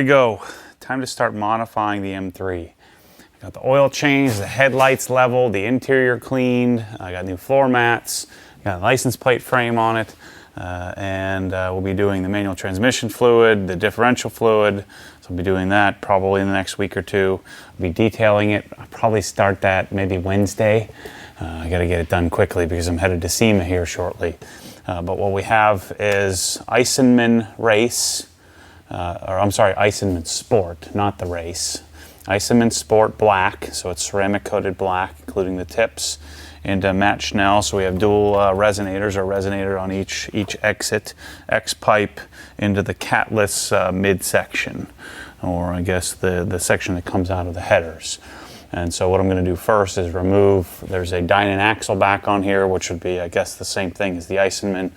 go. Time to start modifying the M3. Got the oil change, the headlights leveled, the interior cleaned. I got new floor mats, got a license plate frame on it, and we'll be doing the manual transmission fluid, the differential fluid. So I'll be doing that probably in the next week or two. I'll be detailing it. I'll probably start that maybe Wednesday. I got to get it done quickly because I'm headed to SEMA here shortly. But what we have is Eisenmann Eisenmann Sport, not the race. Eisenmann Sport black, so it's ceramic coated black, including the tips, and Macht Schnell. So we have dual resonators, or resonator on each exit, X pipe into the catless midsection, or I guess the section that comes out of the headers. And so what I'm going to do first is remove, there's a Dinan axle back on here, which would be, I guess, the same thing as the Eisenmann.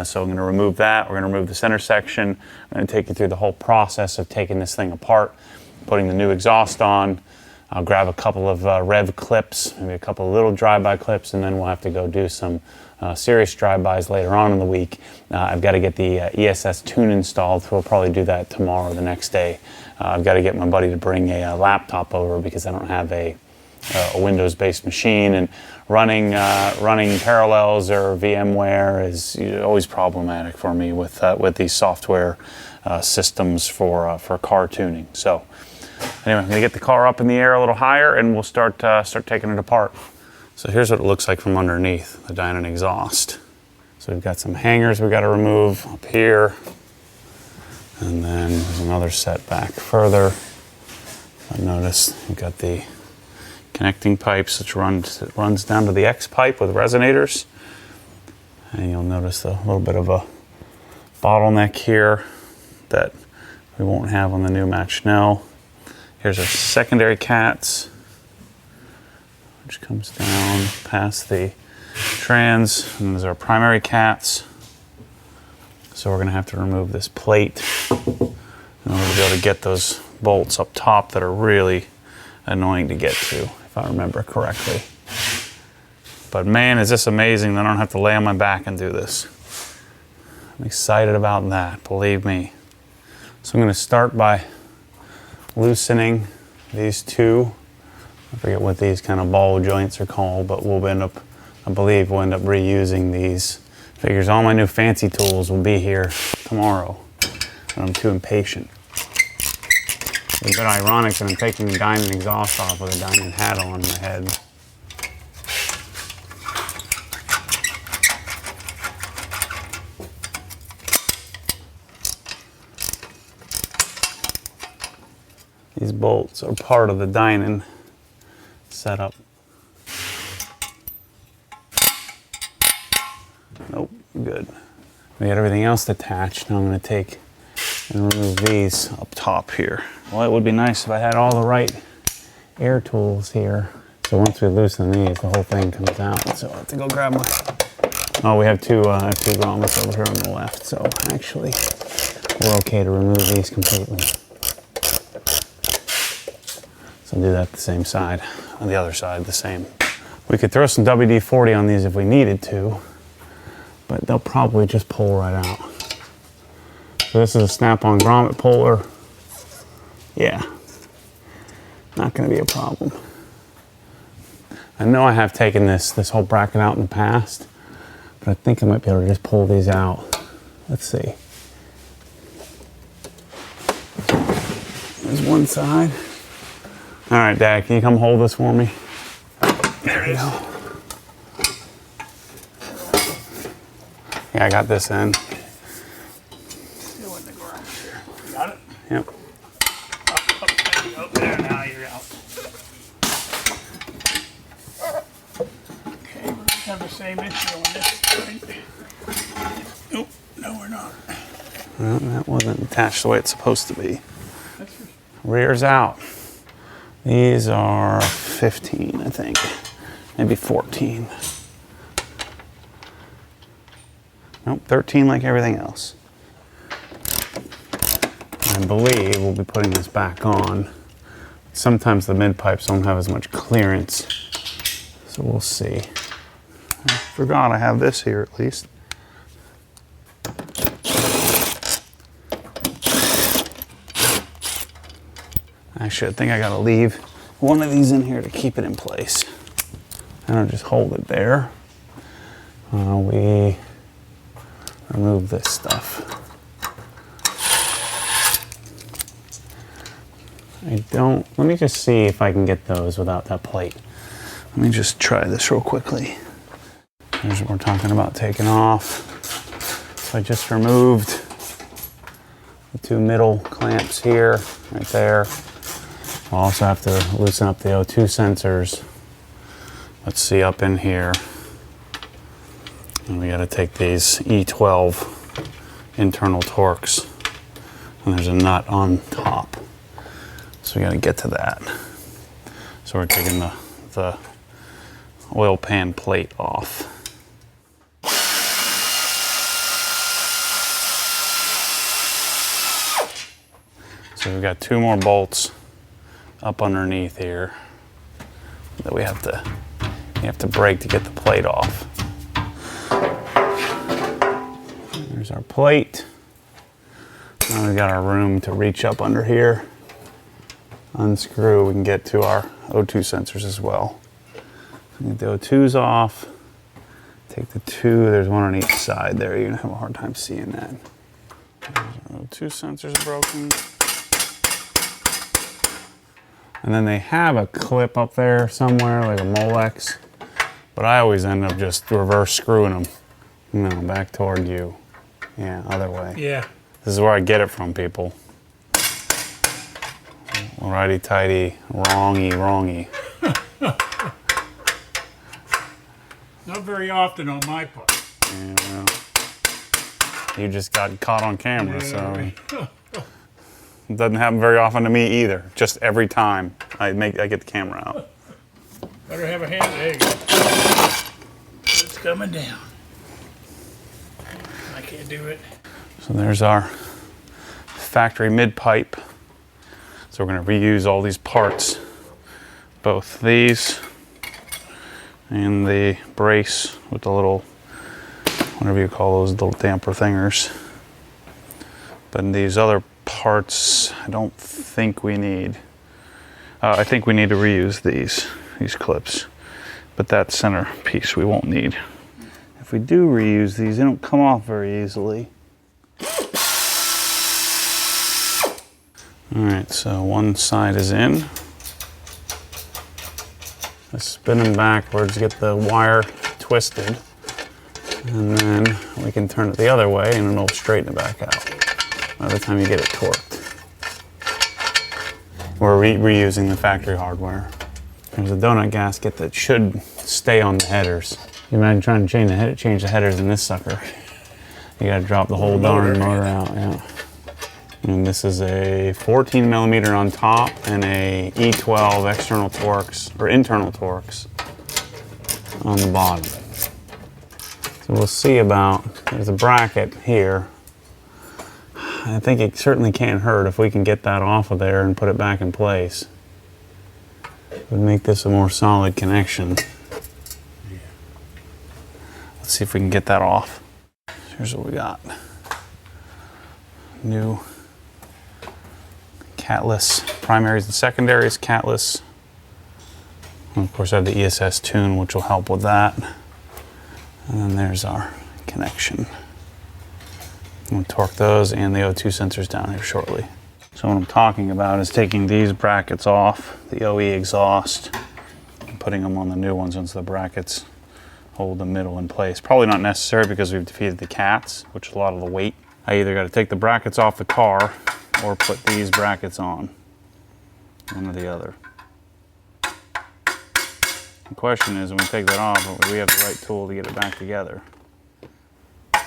So I'm going to remove that. We're going to remove the center section. I'm going to take you through the whole process of taking this thing apart, putting the new exhaust on. I'll grab a couple of rev clips, maybe a couple of little drive-by clips, and then we'll have to go do some serious drive-bys later on in the week. I've got to get the ESS tune installed, so we'll probably do that tomorrow or the next day. I've got to get my buddy to bring a laptop over because I don't have a Windows-based machine, and running Parallels or VMware is always problematic for me with these software systems for car tuning. So anyway, I'm gonna get the car up in the air a little higher, and we'll start taking it apart. So here's what it looks like from underneath the Dinan exhaust. So we've got some hangers we got to remove up here, and then there's another set back further. I notice we've got the connecting pipes, which runs down to the X pipe with resonators, and you'll notice a little bit of a bottleneck here that we won't have on the new Macht Schnell. Here's our secondary cats, which comes down past the trans, and there's our primary cats. So we're going to have to remove this plate in order to be able to get those bolts up top that are really annoying to get to, if I remember correctly. But man, is this amazing that I don't have to lay on my back and do this. I'm excited about that, believe me. So I'm going to start by loosening these two. I forget what these kind of ball joints are called, but I believe we'll end up reusing these. Figures all my new fancy tools will be here tomorrow, and I'm too impatient. It's a bit ironic that I'm taking the Dinan exhaust off with a Dinan hat on my head. These bolts are part of the Dinan setup. Nope, good. We got everything else attached. Now I'm going to take and remove these up top here. Well, it would be nice if I had all the right air tools here. So once we loosen these, the whole thing comes out. So I have to go grab my... Oh, we have two grommets over here on the left. So actually, we're okay to remove these completely. So do that the same side. On the other side, the same. We could throw some WD-40 on these if we needed to, but they'll probably just pull right out. So this is a snap-on grommet puller. Yeah, not gonna be a problem. I know I have taken this whole bracket out in the past, but I think I might be able to just pull these out. Let's see. There's one side. All right, Dad, can you come hold this for me? There we go. Yeah, I got this end. Got it? Yep. Up there, now you're out. Okay, we're going to have the same issue on this side. Nope, no we're not. Well, that wasn't attached the way it's supposed to be. Rear's out. These are 15, I think. Maybe 14. Nope, 13 like everything else. I believe we'll be putting this back on. Sometimes the mid pipes don't have as much clearance, so we'll see. I forgot I have this here at least. Actually, I think I gotta leave one of these in here to keep it in place. I don't just hold it there. We remove this stuff. Let me just see if I can get those without that plate. Let me just try this real quickly. Here's what we're talking about taking off. So I just removed the 2 middle clamps here, right there. I'll also have to loosen up the O2 sensors. Let's see up in here. And we gotta take these E12 internal torques. And there's a nut on top. So we gotta get to that. So we're taking the oil pan plate off. So we've got 2 more bolts up underneath here that we have to break to get the plate off. There's our plate. Now we've got our room to reach up under here, unscrew, we can get to our O2 sensors as well. Get the O2s off, take the 2, there's one on each side there, you're gonna have a hard time seeing that. Our O2 sensors broken. And then they have a clip up there somewhere, like a Molex, but I always end up just reverse screwing them. No, back toward you. Yeah, other way. Yeah. This is where I get it from, people. Righty-tighty, wrongy. Not very often on my part. Yeah, well, you just got caught on camera, so it doesn't happen very often to me either. Just every time I get the camera out. Better have a hand. There you go. It's coming down. I can't do it. So there's our factory mid pipe. So we're going to reuse all these parts, both these and the brace with the little, whatever you call those little damper thingers. But these other parts, I don't think we need. I think we need to reuse these clips, but that center piece we won't need. If we do reuse these, they don't come off very easily. All right, so one side is in. Let's spin them backwards, get the wire twisted, and then we can turn it the other way and it'll straighten it back out by the time you get it torqued. We're reusing the factory hardware. There's a donut gasket that should stay on the headers. You imagine trying to change the headers in this sucker. You gotta drop the whole darn motor out, yeah. And this is a 14 millimeter on top and a E12 external torques, or internal torques, on the bottom. So we'll see about, there's a bracket here. I think it certainly can't hurt if we can get that off of there and put it back in place. It would make this a more solid connection. Let's see if we can get that off. Here's what we got. New catless primaries and secondaries, catless. And of course I have the ESS tune, which will help with that. And then there's our connection. We'll torque those and the O2 sensors down here shortly. So what I'm talking about is taking these brackets off the OE exhaust and putting them on the new ones once the brackets hold the middle in place. Probably not necessary because we've defeated the cats, which is a lot of the weight. I either got to take the brackets off the car or put these brackets on, one or the other. The question is, when we take that off, do we have the right tool to get it back together? The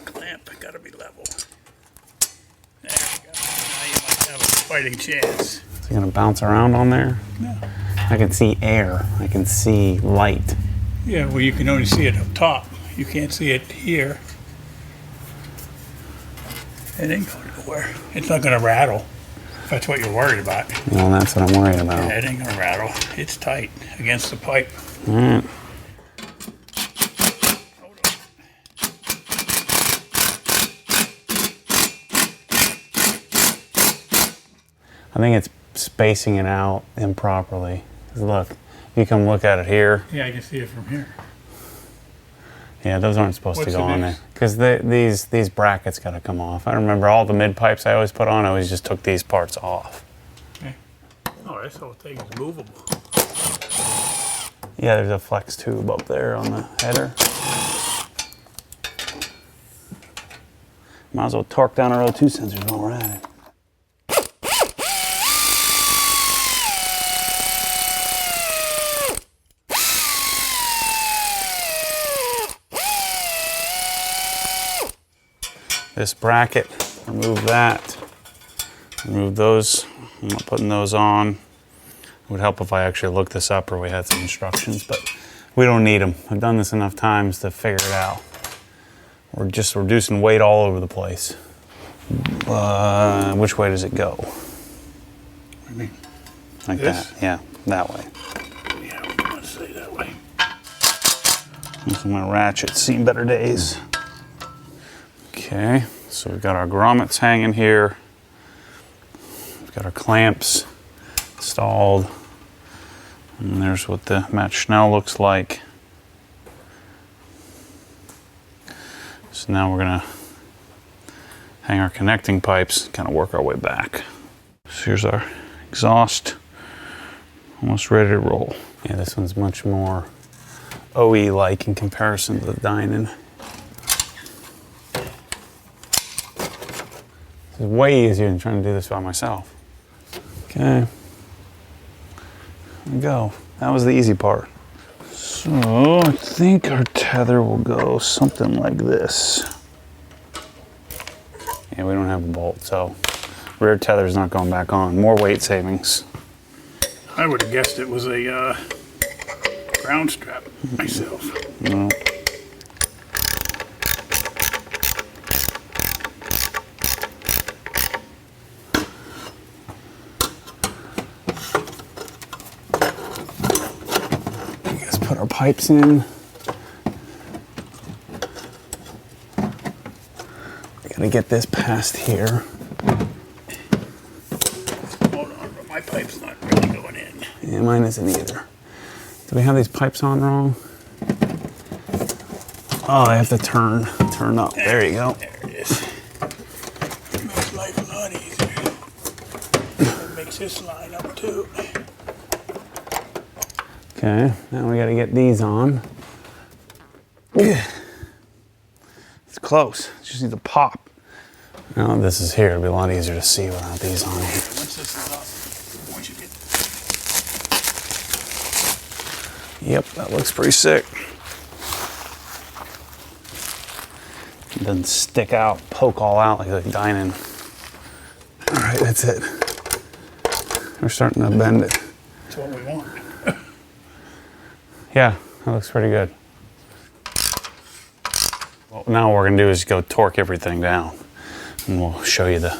clamp got to be level. There we go. Now you might have a fighting chance. Is it going to bounce around on there? No. I can see air. I can see light. Yeah, well, you can only see it up top. You can't see it here. It ain't going nowhere. It's not going to rattle, if that's what you're worried about. Well, that's what I'm worried about. Yeah, it ain't going to rattle. It's tight against the pipe. All right. Hold on. I think it's spacing it out improperly. Look, you can look at it here. Yeah, I can see it from here. Yeah, those aren't supposed What's to go the on mix? there. Because these brackets got to come off. I remember all the mid pipes I always put on, I always just took these parts off. Okay. Oh, this whole thing is movable. Yeah, there's a flex tube up there on the header. Might as well torque down our O2 sensors while we're at it. This bracket, remove that, remove those. I'm not putting those on. It would help if I actually looked this up or we had some instructions, but we don't need them. I've done this enough times to figure it out. We're just reducing weight all over the place. Which way does it go? What do you mean? Like This? that, yeah, that way. Yeah, I'm going to say that way. Using my ratchet, seen better days. Okay, so we've got our grommets hanging here. We've got our clamps installed. And there's what the Macht Schnell looks like. So now we're gonna hang our connecting pipes, kind of work our way back. So here's our exhaust, almost ready to roll. Yeah, this one's much more OE-like in comparison to the Dinan. This is way easier than trying to do this by myself. Okay, there we go. That was the easy part. So I think our tether will go something like this. Yeah, we don't have a bolt, so rear tether is not going back on. More weight savings. I would have guessed it was a ground strap myself. No. Let's put our pipes in. We gotta get this past here. Hold on, but my pipe's not really going in. Yeah, mine isn't either. Do we have these pipes on wrong? Oh, I have to turn up. There you go. There it is. It makes life a lot easier. It makes this line up too. Okay, now we gotta get these on. It's close, just need to pop. Now this is here, it'll be a lot easier to see without these on here. Once this is up, once you get Yep, that looks pretty sick. It doesn't stick out, poke all out like the Dinan. All right, that's it. We're starting to bend it. that's what we want. Yeah, that looks pretty good. Well, now what we're gonna do is go torque everything down, and we'll show you the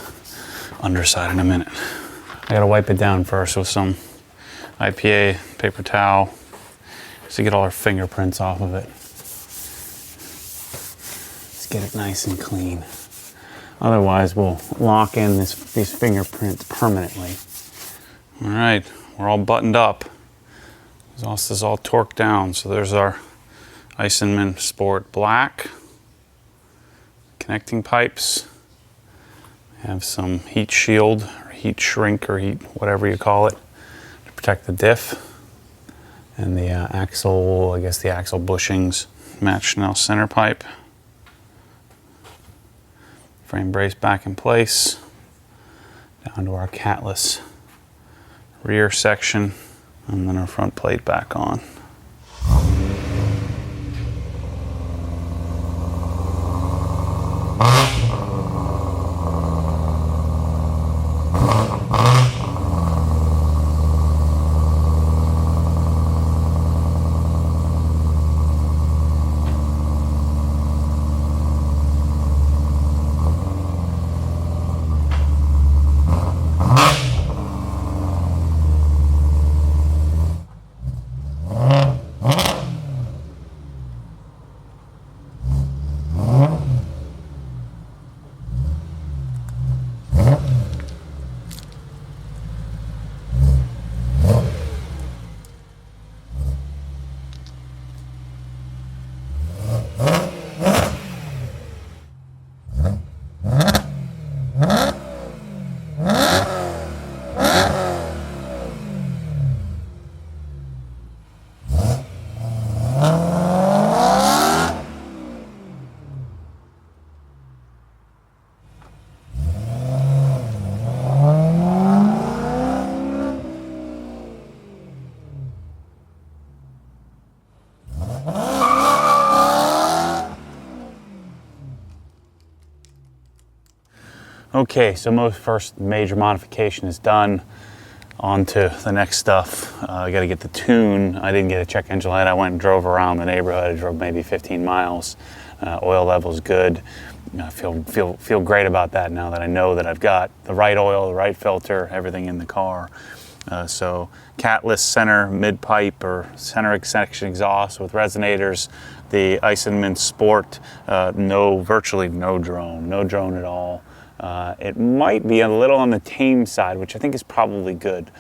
underside in a minute. I gotta wipe it down first with some IPA paper towel, just to get all our fingerprints off of it. Let's get it nice and clean. Otherwise, we'll lock in these fingerprints permanently. All right, we're all buttoned up. Exhaust is all torqued down. So there's our Eisenmann Sport black. Connecting pipes. We have some heat shield, or heat shrink, or heat, whatever you call it, to protect the diff. And the axle, I guess the axle bushings. Macht Schnell center pipe. Frame brace back in place. Down to our catless rear section. And then our front plate back on. Okay, so most first major modification is done. On to the next stuff. I got to get the tune. I didn't get a check engine light. I went and drove around the neighborhood. I drove maybe 15 miles. Oil level's good. I feel great about that now that I know that I've got the right oil, the right filter, everything in the car. So catless center mid pipe or center section exhaust with resonators. The Eisenmann Sport, virtually no drone at all. It might be a little on the tame side, which I think is probably good.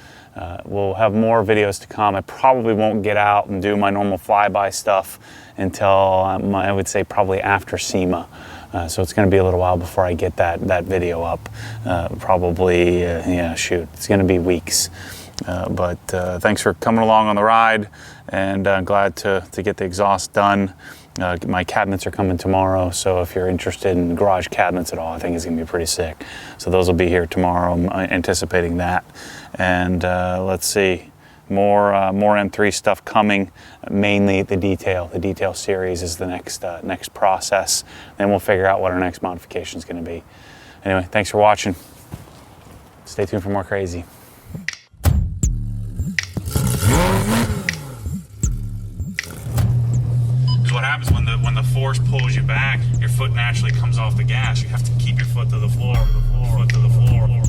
We'll have more videos to come. I probably won't get out and do my normal flyby stuff until I would say probably after SEMA. So it's going to be a little while before I get that video up. Probably, it's going to be weeks. But thanks for coming along on the ride, and glad to get the exhaust done. My cabinets are coming tomorrow, so if you're interested in garage cabinets at all, I think it's going to be pretty sick. So those will be here tomorrow. I'm anticipating that. And let's see, more M3 stuff coming. Mainly the detail series is the next process. Then we'll figure out what our next modification is going to be. Anyway, thanks for watching. Stay tuned for more crazy. What happens when the force pulls you back, your foot naturally comes off the gas. You have to keep your foot to the floor, foot to the floor.